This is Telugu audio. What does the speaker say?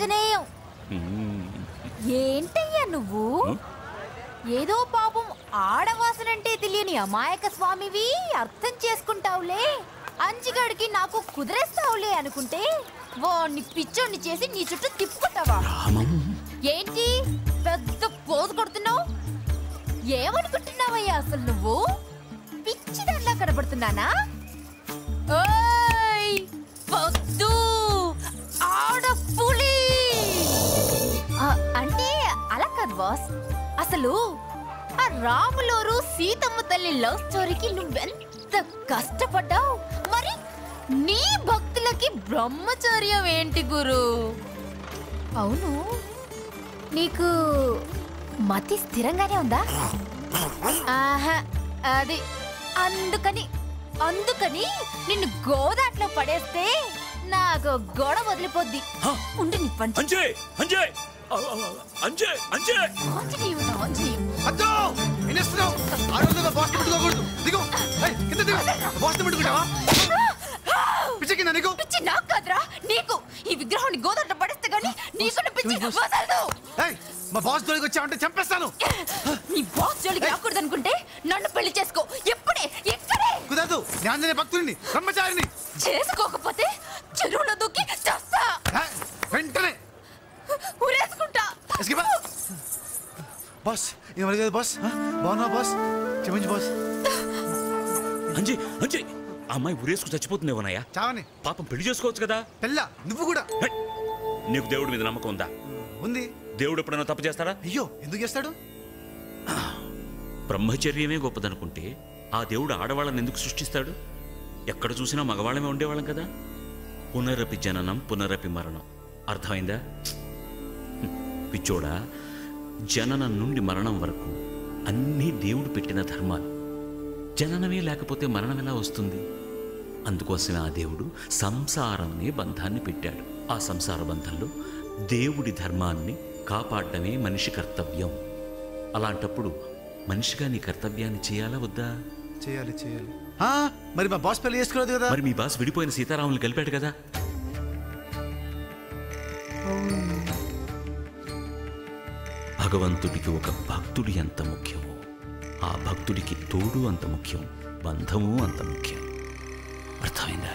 ఆంజనేయం. ఏంటయ్యా నువ్వు? ఏదో పాపం ఆడవాసనంటే తెలియని అమాయక స్వామివి, అర్థం చేసుకుంటావులే. అంజిగాడికి నాకు కుదిరేస్తావులే అనుకుంటే వాణ్ణి పిచ్చోడిని చేసి నీ చుట్టూ తిప్పుకుంటావా? ఏంటి పెద్ద పోజు కొడుతున్నావు? ఏమనుకుంటున్నావయ్యా అసలు నువ్వు? పిచ్చిదానిలా కనబడుతున్నానా? వద్దు ఆడపులి అంటే అలా కాదు బాస్. అసలు ఆ రాములోరు సీతమ్మ తల్లి లవ్ స్టోరీకి నువ్వెంత కష్టపడ్డావు, మరి నీ భక్తులకి బ్రహ్మచర్యం ఏంటి గురు? అవును, నీకు మతి స్థిరంగానే ఉందా? ఆహా, అది అందుకని నిన్ను గోదాట్లో పడేస్తే నాకు గొడవ వదిలిపోద్ది. ఉండి నీ పంచ పిచ్చి నాకు కాదురా, నీకు. ఈ విగ్రహాన్ని గోదాట్లో పడేస్తే గానీ నీకు పిచ్చి వదలదు. మా బాస్ జోలికి వచ్చావంటే చంపేస్తాను. నీ బాస్ జోలికి రాకూడదు అనుకుంటే నన్ను పెళ్లి చేసుకో. ఎప్పుడే ఇక్కడే కుదరదు. ఆంజనేయ భక్తుడిని, బ్రహ్మచారిని. చేసుకోకపోతే చెరువులో దూకి చస్తా. వెంటనే ఊరేసుకుంటా. బాస్ ఏమడిగేది బాస్? బాగున్నా బాస్? క్షమించు బాస్. అమ్మాయి ఊరేసుకు చచ్చిపోతుందేమోనయ్యా. చావని పాపం పెళ్లి చేసుకోవచ్చు కదా. పెళ్ళ నువ్వు కూడా. నీకు దేవుడి మీద నమ్మకం ఉందా? ఉంది. దేవుడు ఎప్పుడైనా తప్పు చేస్తాడా? అయ్యో, ఎందుకు చేస్తాడు? బ్రహ్మచర్యమే గొప్పదనుకుంటే ఆ దేవుడు ఆడవాళ్ళని ఎందుకు సృష్టిస్తాడు? ఎక్కడ చూసినా మగవాళ్ళమే ఉండేవాళ్ళం కదా. పునరపి జననం పునరపి మరణం. అర్థమైందా? పిచ్చోడా, జననం నుండి మరణం వరకు అన్నీ దేవుడు పెట్టిన ధర్మాలు. జననమే లేకపోతే మరణం ఎలా వస్తుంది? అందుకోసమే ఆ దేవుడు సంసారం అనే బంధాన్ని పెట్టాడు. ఆ సంసార బంధంలో దేవుడి ధర్మాన్ని కాపాడటమే మనిషి కర్తవ్యం. అలాంటప్పుడు మనిషిగా నీ కర్తవ్యాన్ని చేయాలా వద్దా? చేయాలి. మరి మా బాస్ పెళ్లి చేసుకోలేదు కదా. మరి మీ బాస్ విడిపోయిన సీతారాములు కలిపాడు కదా. భగవంతుడికి ఒక భక్తుడి ఎంత ముఖ్యమో, ఆ భక్తుడికి తోడు అంత ముఖ్యం, బంధము అంత ముఖ్యం. అర్థమైందా?